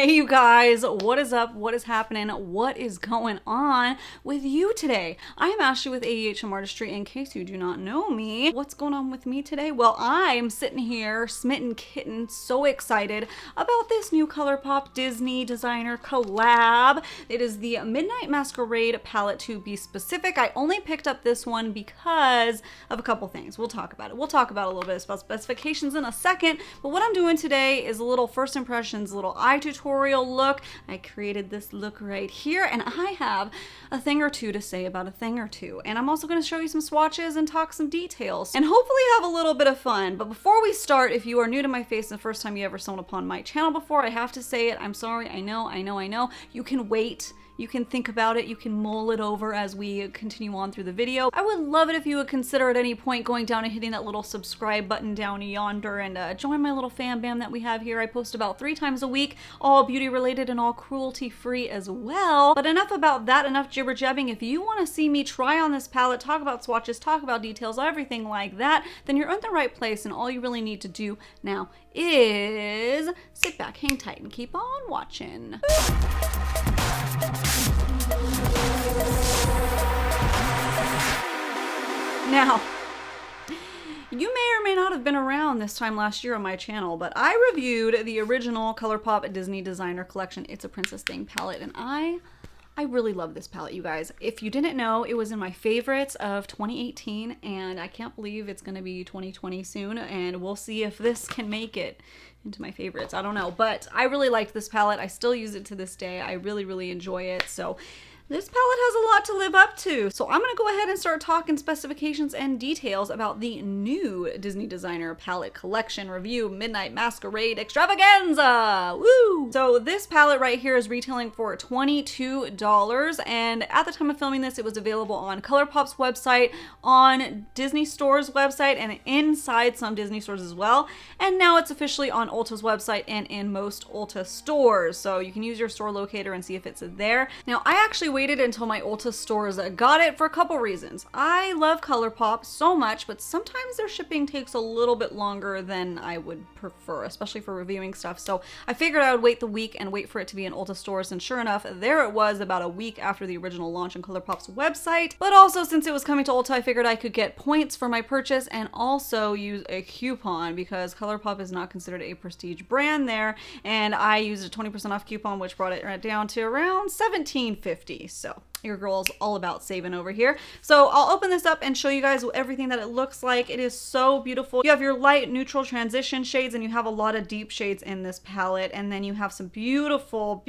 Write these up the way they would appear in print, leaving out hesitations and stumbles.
Hey you guys, what is up? What is happening? What is going on with you today? I am Ashley with ABH Artistry. In case you do not know me, what's going on with me today? Well, I'm sitting here, smitten kitten, so excited about this new Colourpop Disney designer collab. It is the Midnight Masquerade palette, to be specific. I only picked up this one because of a couple things. We'll talk about it. We'll talk about a little bit about specifications in a second, but what I'm doing today is a little first impressions, a little eye tutorial look. I created this look right here, and I have a thing or two to say about a thing or two. And I'm also going to show you some swatches and talk some details and hopefully have a little bit of fun. But before we start, if you are new to my face and the first time you ever stumbled upon my channel before, I have to say it. I'm sorry. I know. You can wait. You can think about it, you can mull it over as we continue on through the video. I would love it if you would consider at any point going down and hitting that little subscribe button down yonder and join my little fan bam that we have here. I post about 3 times a week, all beauty related and all cruelty free as well. But enough about that, enough jibber jabbing. If you want to see me try on this palette, talk about swatches, talk about details, everything like that, then you're in the right place, and all you really need to do now is sit back, hang tight, and keep on watching. Now, you may or may not have been around this time last year on my channel, but I reviewed the original Colourpop Disney Designer Collection It's a Princess Thing palette, and I really love this palette, you guys. If you didn't know, it was in my favorites of 2018, and I can't believe it's going to be 2020 soon, and we'll see if this can make it into my favorites. I don't know, but I really liked this palette. I still use it to this day. I really enjoy it. So this palette has a lot to live up to. So I'm going to go ahead and start talking specifications and details about the new Disney Designer Palette Collection Review Midnight Masquerade Extravaganza. Woo! So this palette right here is retailing for $22, and at the time of filming this, it was available on Colourpop's website, on Disney Store's website, and inside some Disney stores as well. And now it's officially on Ulta's website and in most Ulta stores. So you can use your store locator and see if it's there. Now, I actually waited until my Ulta stores got it for a couple reasons. I love Colourpop so much, but sometimes their shipping takes a little bit longer than I would prefer, especially for reviewing stuff. So I figured I would wait the week and wait for it to be in Ulta stores, and sure enough, there it was about a week after the original launch on Colourpop's website. But also, since it was coming to Ulta, I figured I could get points for my purchase and also use a coupon, because Colourpop is not considered a prestige brand there, and I used a 20% off coupon, which brought it right down to around $17.50. So your girl's all about saving over here. So I'll open this up and show you guys everything that it looks like. It is so beautiful. You have your light neutral transition shades, and you have a lot of deep shades in this palette. And then you have some beautiful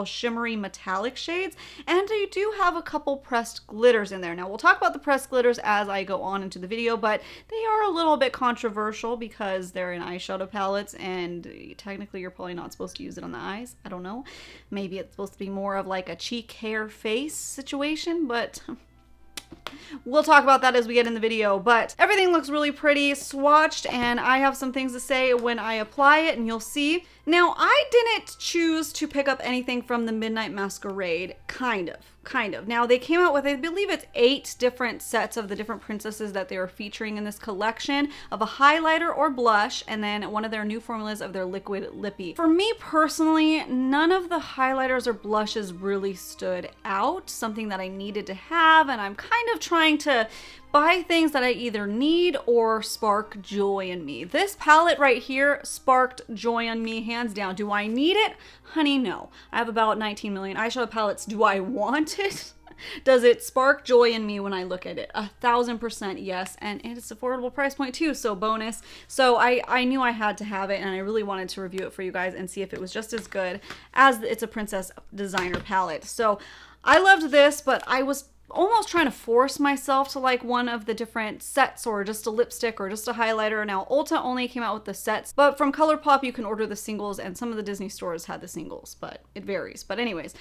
shimmery metallic shades. And you do have a couple pressed glitters in there. Now we'll talk about the pressed glitters as I go on into the video, but they are a little bit controversial because they're in eyeshadow palettes, and technically you're probably not supposed to use it on the eyes. I don't know. Maybe it's supposed to be more of like a cheek, hair, face situation, but we'll talk about that as we get in the video. But everything looks really pretty swatched, and I have some things to say when I apply it, and you'll see. Now, I didn't choose to pick up anything from the Midnight Masquerade, kind of. Now, they came out with, I believe it's 8 different sets of the different princesses that they were featuring in this collection, of a highlighter or blush, and then one of their new formulas of their liquid lippy. For me personally, none of the highlighters or blushes really stood out, something that I needed to have, and I'm kind of trying to buy things that I either need or spark joy in me. This palette right here sparked joy on me, hands down. Do I need it? Honey, no. I have about 19 million eyeshadow palettes. Do I want it? Does it spark joy in me when I look at it? 1000% yes, and it's affordable price point too, so bonus. So I knew I had to have it, and I really wanted to review it for you guys and see if it was just as good as It's a Princess Designer palette. So I loved this, but I was almost trying to force myself to like one of the different sets, or just a lipstick or just a highlighter. Now, Ulta only came out with the sets, but from Colourpop you can order the singles, and some of the Disney stores had the singles, but it varies. But anyways,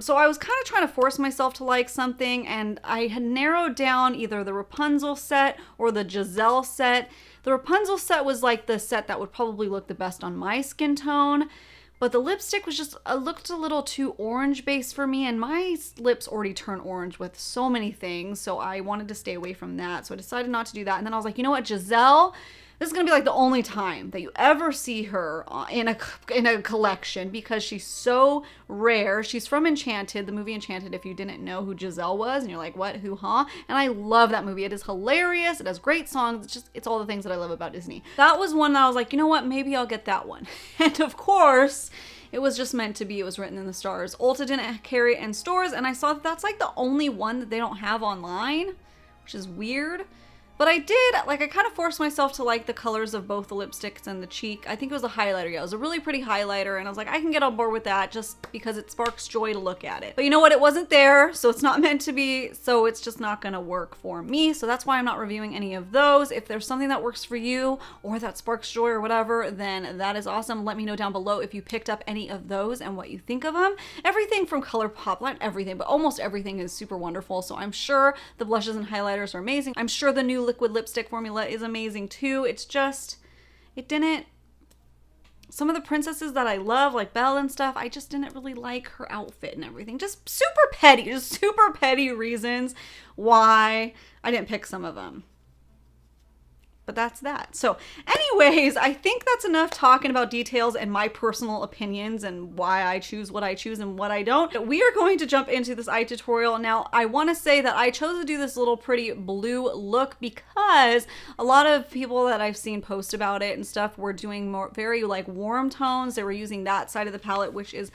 so I was kind of trying to force myself to like something, and I had narrowed down either the Rapunzel set or the Giselle set. The Rapunzel set was like the set that would probably look the best on my skin tone. But the lipstick was just, looked a little too orange based for me, and my lips already turn orange with so many things, so I wanted to stay away from that. So I decided not to do that. And then I was like, you know what, Giselle, this is gonna be like the only time that you ever see her in a collection because she's so rare. She's from Enchanted, the movie Enchanted, if you didn't know who Giselle was and you're like, what, who, huh? And I love that movie. It is hilarious. It has great songs. It's all the things that I love about Disney. That was one that I was like, you know what, maybe I'll get that one. And of course, it was just meant to be. It was written in the stars. Ulta didn't carry it in stores, and I saw that that's like the only one that they don't have online, which is weird. But I did, like, I kind of forced myself to like the colors of both the lipsticks and the cheek. I think it was a highlighter. Yeah, it was a really pretty highlighter, and I was like, I can get on board with that just because it sparks joy to look at it. But you know what? It wasn't there, so it's not meant to be, so it's just not gonna work for me. So that's why I'm not reviewing any of those. If there's something that works for you or that sparks joy or whatever, then that is awesome. Let me know down below if you picked up any of those and what you think of them. Everything from Colourpop, not everything, but almost everything is super wonderful. So I'm sure the blushes and highlighters are amazing. I'm sure the new liquid lipstick formula is amazing too. It's just, it didn't, some of the princesses that I love, like Belle and stuff, I just didn't really like her outfit and everything. Just super petty reasons why I didn't pick some of them. But that's that. So anyways, I think that's enough talking about details and my personal opinions and why I choose what I choose and what I don't. We are going to jump into this eye tutorial. Now, I want to say that I chose to do this little pretty blue look because a lot of people that I've seen post about it and stuff were doing more very like warm tones. They were using that side of the palette, which is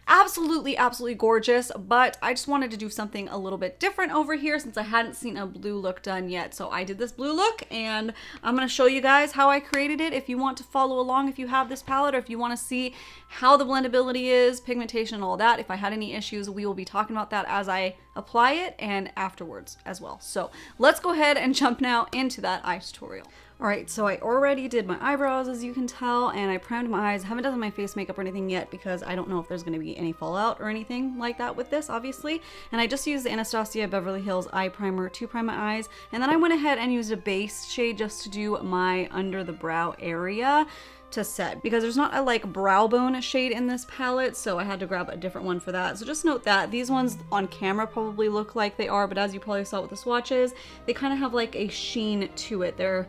absolutely gorgeous, but I just wanted to do something a little bit different over here since I hadn't seen a blue look done yet. So I did this blue look, and I'm going to show you guys how I created it. If you want to follow along, if you have this palette, or if you want to see how the blendability is, pigmentation, and all that, if I had any issues, we will be talking about that as I apply it and afterwards as well. So let's go ahead and jump now into that eye tutorial. All right, so I already did my eyebrows, as you can tell, and I primed my eyes. I haven't done my face makeup or anything yet because I don't know if there's gonna be any fallout or anything like that with this, obviously. And I just used the Anastasia Beverly Hills eye primer to prime my eyes. And then I went ahead and used a base shade just to do my under the brow area to set, because there's not a like brow bone shade in this palette, so I had to grab a different one for that. So just note that these ones on camera probably look like they are, but as you probably saw with the swatches, they kind of have like a sheen to it. They're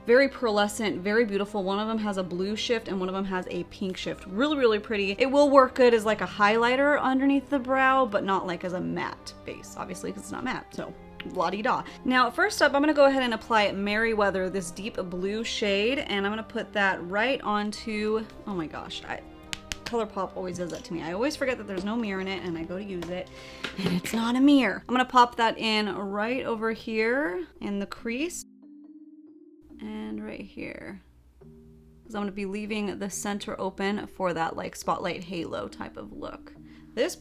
very pearlescent, very beautiful. One of them has a blue shift and one of them has a pink shift. Really pretty. It will work good as like a highlighter underneath the brow, but not like as a matte base, obviously, because it's not matte, so la-di-da. Now, first up, I'm gonna go ahead and apply Merryweather, this deep blue shade, and I'm gonna put that right onto, oh my gosh, Colourpop always does that to me. I always forget that there's no mirror in it and I go to use it and it's not a mirror. I'm gonna pop that in right over here in the crease. And right here, because I'm going to be leaving the center open for that like spotlight halo type of look. This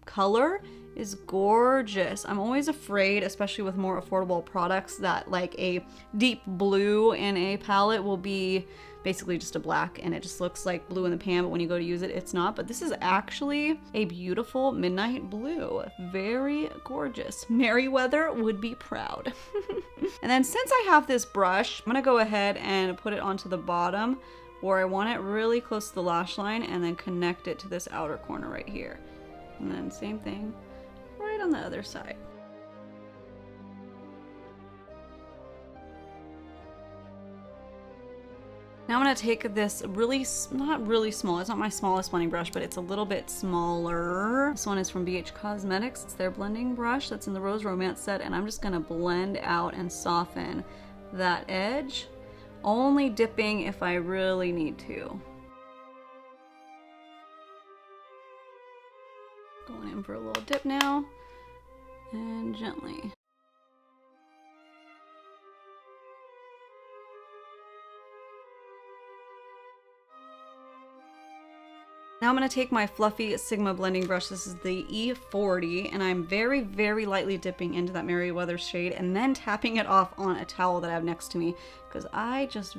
color is gorgeous. I'm always afraid, especially with more affordable products, that like a deep blue in a palette will be basically just a black and it just looks like blue in the pan, but when you go to use it, it's not. But this is actually a beautiful midnight blue. Very gorgeous. Merryweather would be proud. And then since I have this brush, I'm gonna go ahead and put it onto the bottom where I want it really close to the lash line, and then connect it to this outer corner right here. And then same thing right on the other side. Now I'm going to take this really, not really small, it's not my smallest blending brush, but it's a little bit smaller. This one is from ABH Cosmetics. It's their blending brush that's in the Rose Romance set, and I'm just going to blend out and soften that edge, only dipping if I really need to. Going in for a little dip now, and gently. Now I'm going to take my fluffy Sigma blending brush. This is the E40, and I'm very lightly dipping into that Merryweather shade and then tapping it off on a towel that I have next to me, because I just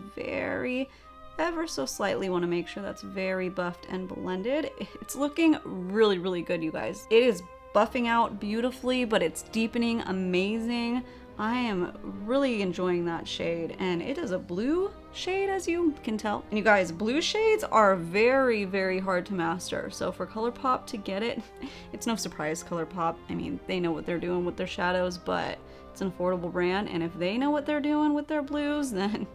ever so slightly want to make sure that's very buffed and blended. It's looking really good, you guys. It is buffing out beautifully, but it's deepening amazing. I am really enjoying that shade, and it is a blue shade, as you can tell. And you guys, blue shades are very hard to master. So for Colourpop to get it, it's no surprise Colourpop. I mean, they know what they're doing with their shadows, but it's an affordable brand, and if they know what they're doing with their blues, then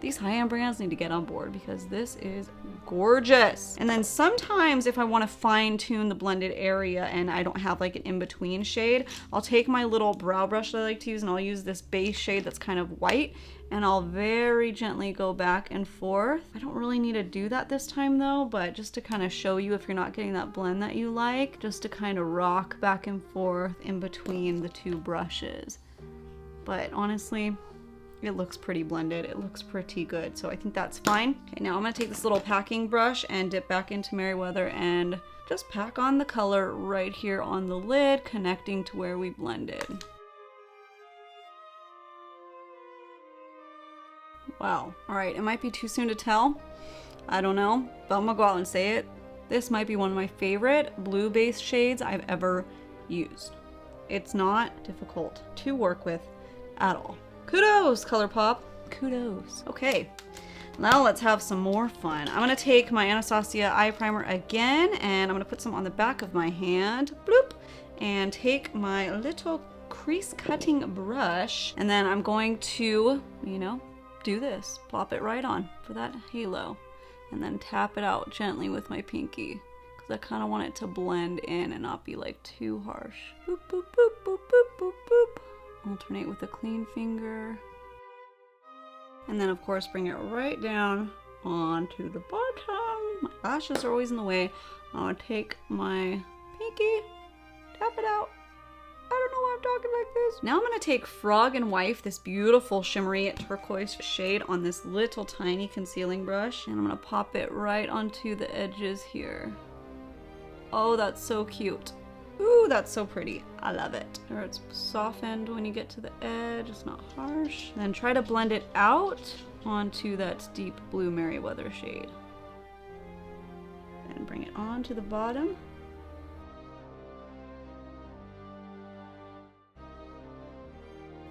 These high-end brands need to get on board because this is gorgeous. And then sometimes if I want to fine tune the blended area and I don't have like an in-between shade, I'll take my little brow brush that I like to use and I'll use this base shade that's kind of white and I'll very gently go back and forth. I don't really need to do that this time though, but just to kind of show you if you're not getting that blend that you like, just to kind of rock back and forth in between the two brushes. But honestly, it looks pretty blended. It looks pretty good. So I think that's fine. Okay, now I'm gonna take this little packing brush and dip back into Merriweather and just pack on the color right here on the lid, connecting to where we blended. Wow. All right, it might be too soon to tell. I don't know, but I'm gonna go out and say it. This might be one of my favorite blue based shades I've ever used. It's not difficult to work with at all. Kudos, Colourpop. Kudos. Okay, now let's have some more fun. I'm gonna take my Anastasia eye primer again, and I'm gonna put some on the back of my hand, bloop, and take my little crease cutting brush, and then I'm going to, you know, do this. Plop it right on for that halo, and then tap it out gently with my pinky, because I kind of want it to blend in and not be like too harsh. Boop, boop, boop, boop, boop, boop, boop. Alternate with a clean finger. And then of course bring it right down onto the bottom. My lashes are always in the way. I'm gonna take my pinky, tap it out. I don't know why I'm talking like this. Now I'm gonna take Frog and Wife, this beautiful shimmery turquoise shade, on this little tiny concealing brush, and I'm gonna pop it right onto the edges here. Oh, that's so cute. Ooh, that's so pretty. I love it. Or it's softened when you get to the edge, it's not harsh. Then try to blend it out onto that deep blue Merriweather shade. And bring it onto the bottom.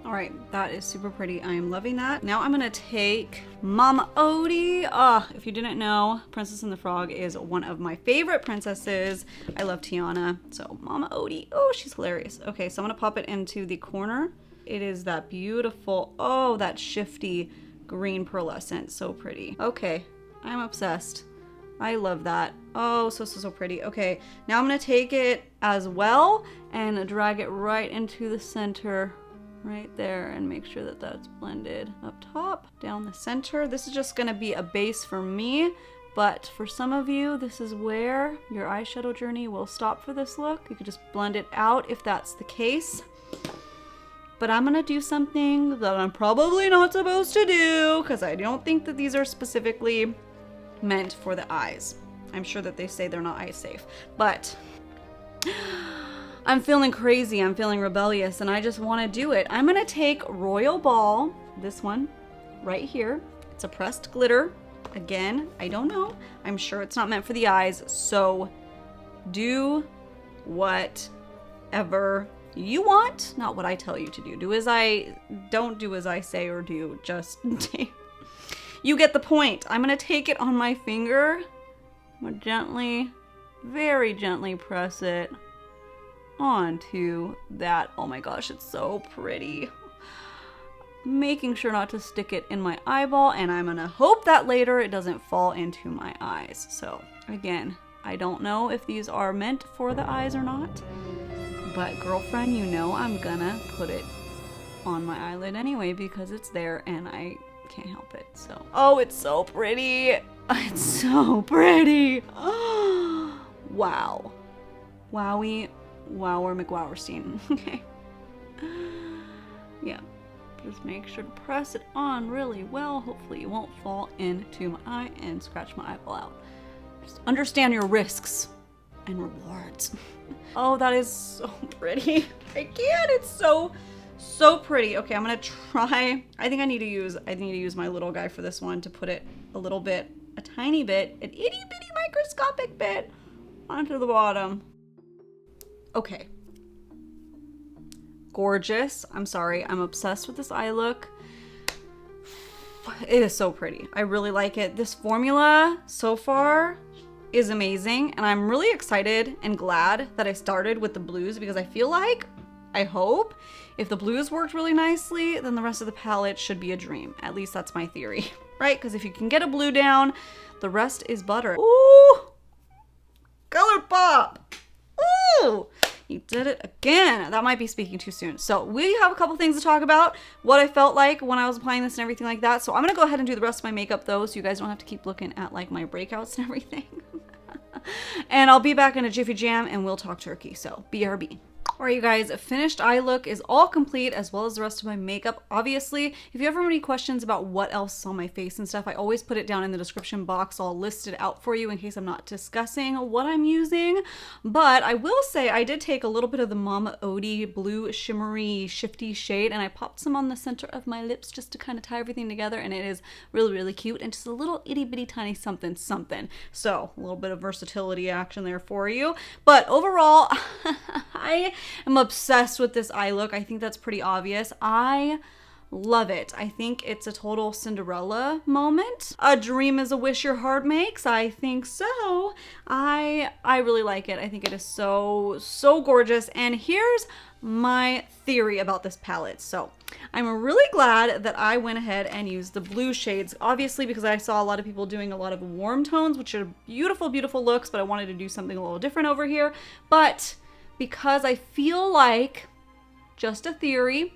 All right, that is super pretty. I am loving that. Now I'm gonna take Mama Odie. If you didn't know, Princess and the Frog is one of my favorite princesses. I love Tiana, so Mama Odie, oh, she's hilarious. Okay, so I'm gonna pop it into the corner. It is that beautiful, oh, that shifty green pearlescent, so pretty. Okay, I'm obsessed. I love that. Oh, so pretty. Okay, now I'm gonna take it as well and drag it right into the center right there and make sure that that's blended up top, down the center. This is just gonna be a base for me, but for some of you, this is where your eyeshadow journey will stop for this look. You could just blend it out if that's the case. But I'm gonna do something that I'm probably not supposed to do because I don't think that these are specifically meant for the eyes. I'm sure that they say they're not eye safe, but I'm feeling crazy, I'm feeling rebellious, and I just want to do it. I'm gonna take Royal Ball, this one, right here. It's a pressed glitter. Again, I don't know. I'm sure it's not meant for the eyes, so do whatever you want, not what I tell you to do. Don't do as I say or do, just you get the point. I'm gonna take it on my finger. I'm gonna gently, very gently press it onto that. Oh my gosh, it's so pretty. Making sure not to stick it in my eyeball, and I'm gonna hope that later it doesn't fall into my eyes. So again, I don't know if these are meant for the eyes or not, but girlfriend, you know I'm gonna put it on my eyelid anyway because it's there and I can't help it. So, oh, it's so pretty. It's so pretty. Oh, wow. Wowie. Wower McWowerstein. Okay. Yeah. Just make sure to press it on really well. Hopefully it won't fall into my eye and scratch my eyeball out. Just understand your risks and rewards. Oh, that is so pretty. I can't. It's so pretty. Okay, I'm gonna try. I think I need to use my little guy for this one to put it a tiny bit, an itty bitty microscopic bit onto the bottom. Okay. Gorgeous. I'm sorry. I'm obsessed with this eye look. It is so pretty. I really like it. This formula so far is amazing, and I'm really excited and glad that I started with the blues because I feel like I hope. If the blues worked really nicely, then the rest of the palette should be a dream. At least that's my theory, right? Because if you can get a blue down, the rest is butter. Ooh! Colourpop! Ooh! You did it again. That might be speaking too soon. So we have a couple things to talk about, what I felt like when I was applying this and everything like that. So I'm gonna go ahead and do the rest of my makeup though, so you guys don't have to keep looking at like my breakouts and everything. And I'll be back in a jiffy jam and we'll talk turkey. So BRB. All right, you guys, finished eye look is all complete, as well as the rest of my makeup. Obviously, if you ever have any questions about what else is on my face and stuff, I always put it down in the description box. I'll list it out for you in case I'm not discussing what I'm using. But I will say I did take a little bit of the Mama Odie blue shimmery shifty shade, and I popped some on the center of my lips just to kind of tie everything together, and it is really, really cute, and just a little itty bitty tiny something something. So a little bit of versatility action there for you. But overall, I'm obsessed with this eye look. I think that's pretty obvious. I love it. I think it's a total Cinderella moment. A dream is a wish your heart makes. I think so. I really like it. I think it is so gorgeous. And here's my theory about this palette. So I'm really glad that I went ahead and used the blue shades, obviously because I saw a lot of people doing a lot of warm tones, which are beautiful, beautiful looks, but I wanted to do something a little different over here. But because I feel like, just a theory,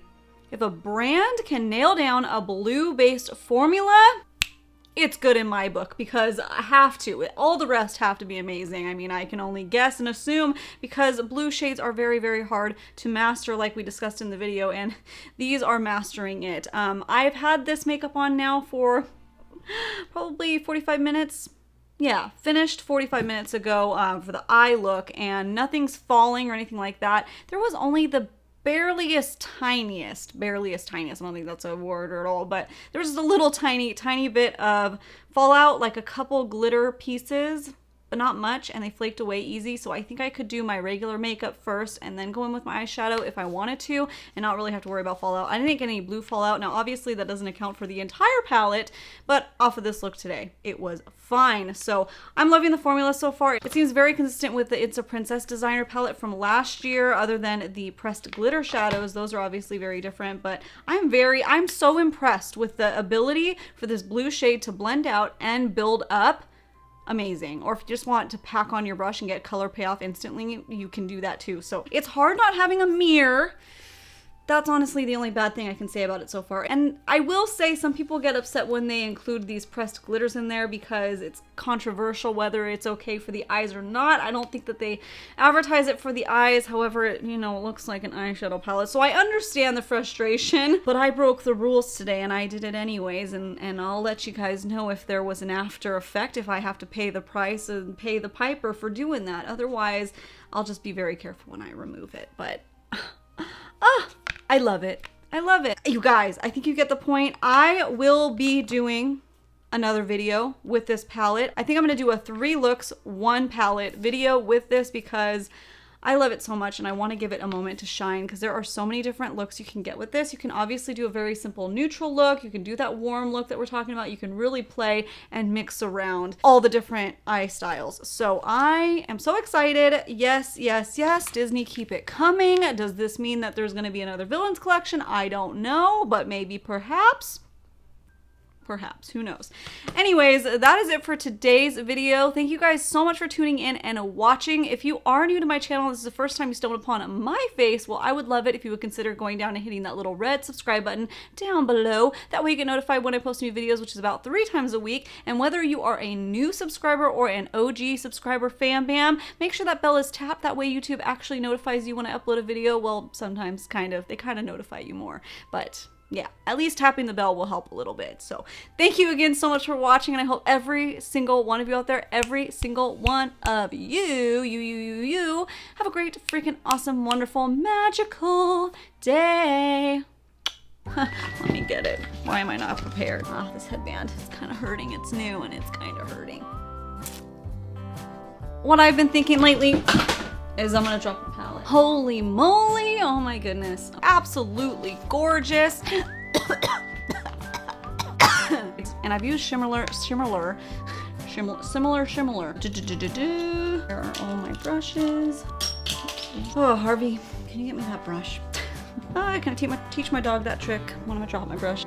if a brand can nail down a blue-based formula, it's good in my book, because I have to. All the rest have to be amazing. I mean, I can only guess and assume, because blue shades are very, very hard to master, like we discussed in the video, and these are mastering it. I've had this makeup on now for probably 45 minutes. Yeah, finished 45 minutes ago for the eye look, and nothing's falling or anything like that. There was only the bareliest tiniest, I don't think that's a word at all, but there was just a little tiny bit of fallout, like a couple glitter pieces, but not much, and they flaked away easy. So I think I could do my regular makeup first and then go in with my eyeshadow if I wanted to, and not really have to worry about fallout. I didn't get any blue fallout. Now obviously that doesn't account for the entire palette, but off of this look today, it was fine. So I'm loving the formula so far. It seems very consistent with the It's a Princess designer palette from last year, other than the pressed glitter shadows. Those are obviously very different, but I'm so impressed with the ability for this blue shade to blend out and build up. Amazing. Or if you just want to pack on your brush and get color payoff instantly, you can do that too. So it's hard not having a mirror. That's honestly the only bad thing I can say about it so far. And I will say some people get upset when they include these pressed glitters in there because it's controversial whether it's okay for the eyes or not. I don't think that they advertise it for the eyes. However, it, you know, it looks like an eyeshadow palette. So I understand the frustration, but I broke the rules today and I did it anyways. And I'll let you guys know if there was an after effect, if I have to pay the price and pay the piper for doing that. Otherwise, I'll just be very careful when I remove it. But I love it. I love it. You guys, I think you get the point. I will be doing another video with this palette. I think I'm going to do a 3 looks, 1 palette video with this because I love it so much and I want to give it a moment to shine because there are so many different looks you can get with this. You can obviously do a very simple neutral look. You can do that warm look that we're talking about. You can really play and mix around all the different eye styles. So I am so excited. Yes, yes, yes. Disney, keep it coming. Does this mean that there's going to be another villains collection? I don't know, but maybe perhaps. Perhaps, who knows. Anyways, that is it for today's video. Thank you guys so much for tuning in and watching. If you are new to my channel, this is the first time you stumbled upon my face, well, I would love it if you would consider going down and hitting that little red subscribe button down below. That way you get notified when I post new videos, which is about 3 times a week. And whether you are a new subscriber or an OG subscriber fam bam, make sure that bell is tapped. That way YouTube actually notifies you when I upload a video. Well, sometimes they kind of notify you more, but yeah, at least tapping the bell will help a little bit. So thank you again so much for watching, and I hope every single one of you out there, every single one of you have a great, freaking awesome, wonderful, magical day. Let me get it. Why am I not prepared? Ah, this headband is kind of hurting. It's new and it's kind of hurting. What I've been thinking lately is I'm gonna drop the palette. Holy moly, oh my goodness. Absolutely gorgeous. And I've used similar. Here are all my brushes. Oh, Harvey, can you get me that brush? I can teach my dog that trick when I'm gonna drop my brush.